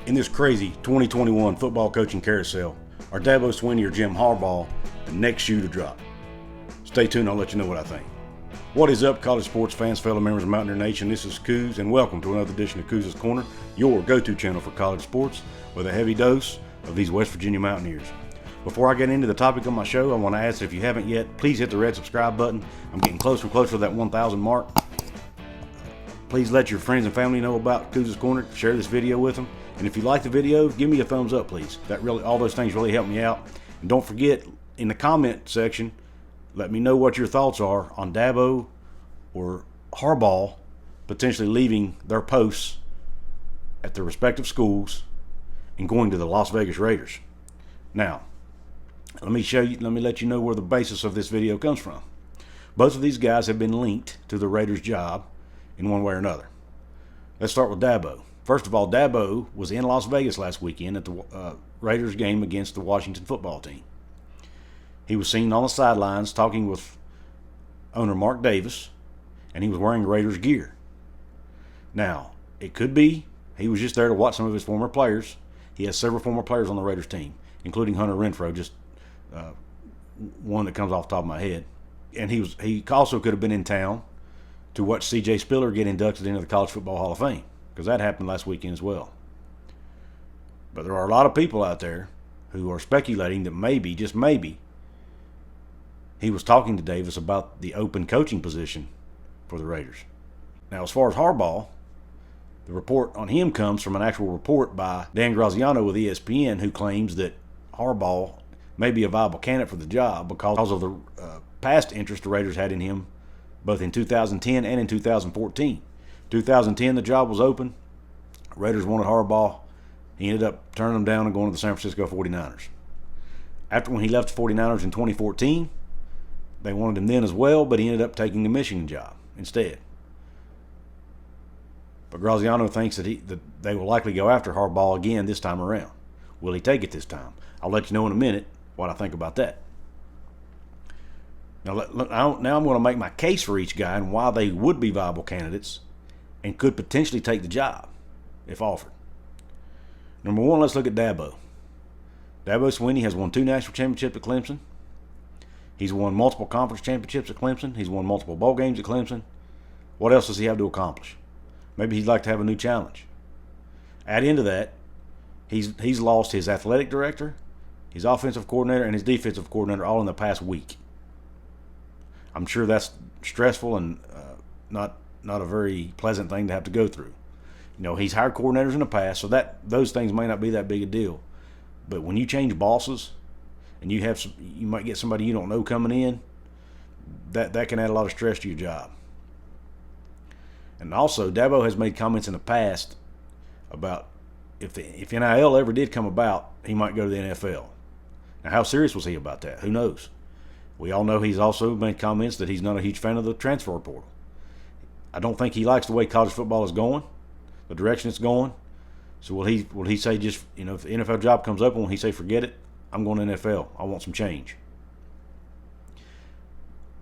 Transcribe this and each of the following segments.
In this crazy 2021 football coaching carousel, are Dabo Swinney or Jim Harbaugh the next shoe to drop? Stay tuned, I'll let you know what I think. What is up, college sports fans, fellow members of Mountaineer Nation? This is Coos, and welcome to another edition of Coos' Corner, your go-to channel for college sports with a heavy dose of these West Virginia Mountaineers. Before I get into the topic of my show, I want to ask that if you haven't yet, please hit the red subscribe button. I'm getting closer and closer to that 1,000 mark. Please let your friends and family know about Coos' Corner. Share this video with them. And if you like the video, give me a thumbs up, please. All those things really help me out. And don't forget, in the comment section, let me know what your thoughts are on Dabo or Harbaugh potentially leaving their posts at their respective schools and going to the Las Vegas Raiders. Now, let me let you know where the basis of this video comes from. Both of these guys have been linked to the Raiders' job in one way or another. Let's start with Dabo. First of all, Dabo was in Las Vegas last weekend at the Raiders game against the Washington football team. He was seen on the sidelines talking with owner Mark Davis, and he was wearing Raiders gear. Now, it could be he was just there to watch some of his former players. He has several former players on the Raiders team, including Hunter Renfrow, just one that comes off the top of my head. And he also could have been in town to watch C.J. Spiller get inducted into the College Football Hall of Fame, because that happened last weekend as well. But there are a lot of people out there who are speculating that maybe, just maybe, he was talking to Davis about the open coaching position for the Raiders. Now, as far as Harbaugh, the report on him comes from an actual report by Dan Graziano with ESPN, who claims that Harbaugh may be a viable candidate for the job because of the past interest the Raiders had in him both in 2010 and in 2014. 2010, the job was open. Raiders wanted Harbaugh. He ended up turning them down and going to the San Francisco 49ers. After when he left the 49ers in 2014, they wanted him then as well, but he ended up taking the Michigan job instead. But Graziano thinks that they will likely go after Harbaugh again this time around. Will he take it this time? I'll let you know in a minute what I think about that. Now I'm going to make my case for each guy and why they would be viable candidates and could potentially take the job if offered. Number one, let's look at Dabo. Dabo Swinney has won 2 national championships at Clemson. He's won multiple conference championships at Clemson. He's won multiple bowl games at Clemson. What else does he have to accomplish? Maybe he'd like to have a new challenge. Add into that, he's lost his athletic director, his offensive coordinator, and his defensive coordinator all in the past week. I'm sure that's stressful and not a very pleasant thing to have to go through. You know, he's hired coordinators in the past, so those things may not be that big a deal. But when you change bosses and you might get somebody you don't know coming in, that can add a lot of stress to your job. And also, Dabo has made comments in the past about if NIL ever did come about, he might go to the NFL. Now, how serious was he about that? Who knows? We all know he's also made comments that he's not a huge fan of the transfer portal. I don't think he likes the way college football is going, the direction it's going. So will he say just, if the NFL job comes up, will he say, forget it, I'm going to NFL, I want some change?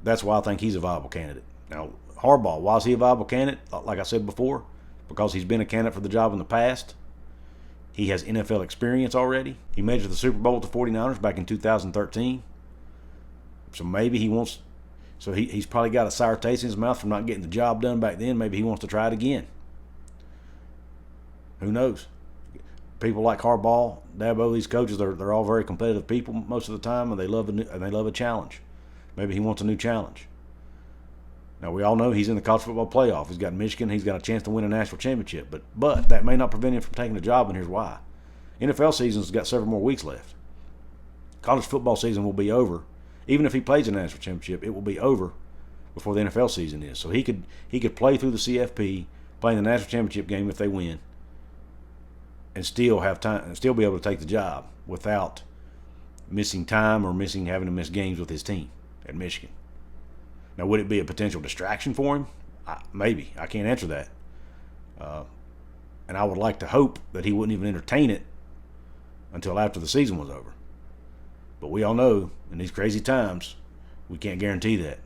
That's why I think he's a viable candidate. Now, Harbaugh, why is he a viable candidate? Like I said before, because he's been a candidate for the job in the past. He has NFL experience already. He made it to the Super Bowl with the 49ers back in 2013. So maybe he wants, he's probably got a sour taste in his mouth from not getting the job done back then. Maybe he wants to try it again. Who knows? People like Harbaugh, Dabo, these coaches, they're all very competitive people most of the time, and they love a challenge. Maybe he wants a new challenge. Now, we all know he's in the college football playoff. He's got Michigan. He's got a chance to win a national championship. But that may not prevent him from taking the job, and here's why. NFL season's got several more weeks left. College football season will be over. Even if he plays a national championship, it will be over before the NFL season is. So he could play through the CFP, play in the national championship game if they win, and still have time and still be able to take the job without missing time or having to miss games with his team at Michigan. Now, would it be a potential distraction for him? Maybe. I can't answer that. And I would like to hope that he wouldn't even entertain it until after the season was over. But we all know in these crazy times, we can't guarantee that.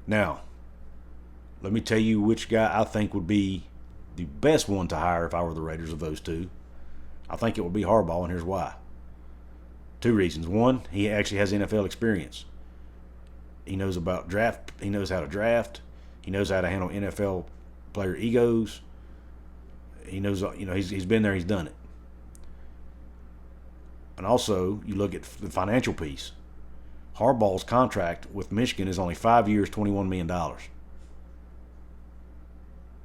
Now, let me tell you which guy I think would be the best one to hire if I were the Raiders of those two, I think it would be Harbaugh, and here's why. Two reasons. One, he actually has NFL experience. He knows about draft. He knows how to draft. He knows how to handle NFL player egos. He knows, he's been there. He's done it. And also, you look at the financial piece. Harbaugh's contract with Michigan is only 5 years, $21 million.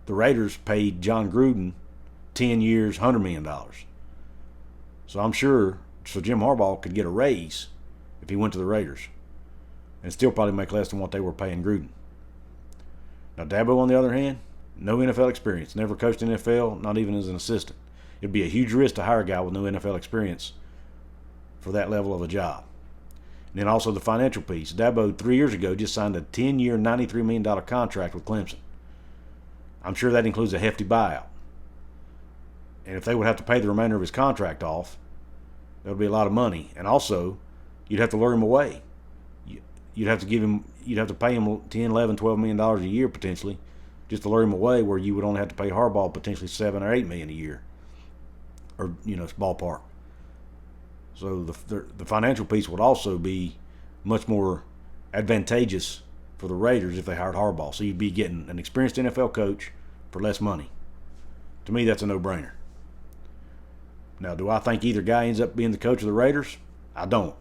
The Raiders paid John Gruden 10 years, $100 million. So I'm sure Jim Harbaugh could get a raise if he went to the Raiders and still probably make less than what they were paying Gruden. Now, Dabo, on the other hand, no NFL experience, never coached NFL, not even as an assistant. It'd be a huge risk to hire a guy with no NFL experience for that level of a job. And then also the financial piece. Dabo, 3 years ago, just signed a 10-year, $93 million contract with Clemson. I'm sure that includes a hefty buyout. And if they would have to pay the remainder of his contract off, that would be a lot of money. And also, you'd have to lure him away. You'd have to pay him $10, $11, $12 million a year potentially, just to lure him away, where you would only have to pay Harbaugh potentially $7 or $8 million a year, or it's ballpark. So the financial piece would also be much more advantageous for the Raiders if they hired Harbaugh. So you'd be getting an experienced NFL coach for less money. To me, that's a no-brainer. Now, do I think either guy ends up being the coach of the Raiders? I don't.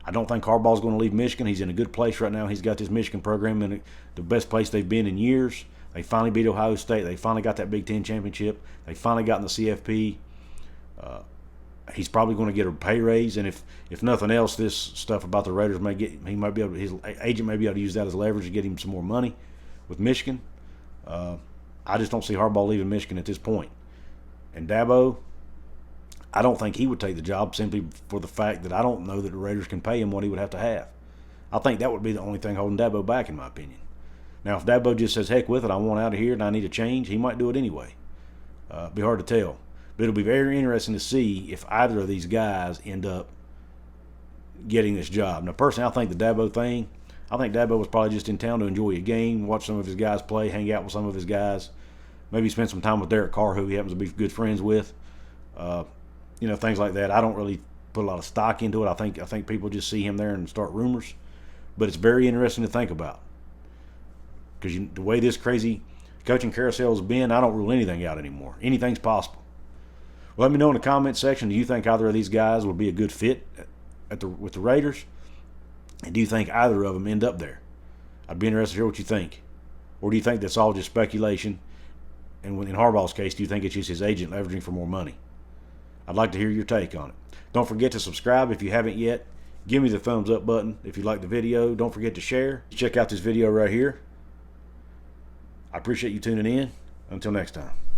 I don't think Harbaugh's going to leave Michigan. He's in a good place right now. He's got this Michigan program in the best place they've been in years. They finally beat Ohio State. They finally got that Big Ten championship. They finally got in the CFP. He's probably going to get a pay raise, and if nothing else, this stuff about the Raiders his agent may be able to use that as leverage to get him some more money with Michigan. I just don't see Harbaugh leaving Michigan at this point. And Dabo, I don't think he would take the job simply for the fact that I don't know that the Raiders can pay him what he would have to have. I think that would be the only thing holding Dabo back, in my opinion. Now, if Dabo just says, heck with it, I want out of here and I need a change, he might do it anyway. It'd be hard to tell. But it'll be very interesting to see if either of these guys end up getting this job. Now, personally, I think Dabo was probably just in town to enjoy a game, watch some of his guys play, hang out with some of his guys, maybe spend some time with Derek Carr, who he happens to be good friends with. Things like that. I don't really put a lot of stock into it. I think people just see him there and start rumors. But it's very interesting to think about. Because the way this crazy coaching carousel has been, I don't rule anything out anymore. Anything's possible. Well, let me know in the comments section, do you think either of these guys would be a good fit with the Raiders? And do you think either of them end up there? I'd be interested to hear what you think. Or do you think that's all just speculation? And in Harbaugh's case, do you think it's just his agent leveraging for more money? I'd like to hear your take on it. Don't forget to subscribe if you haven't yet. Give me the thumbs up button if you like the video. Don't forget to share. Check out this video right here. I appreciate you tuning in. Until next time.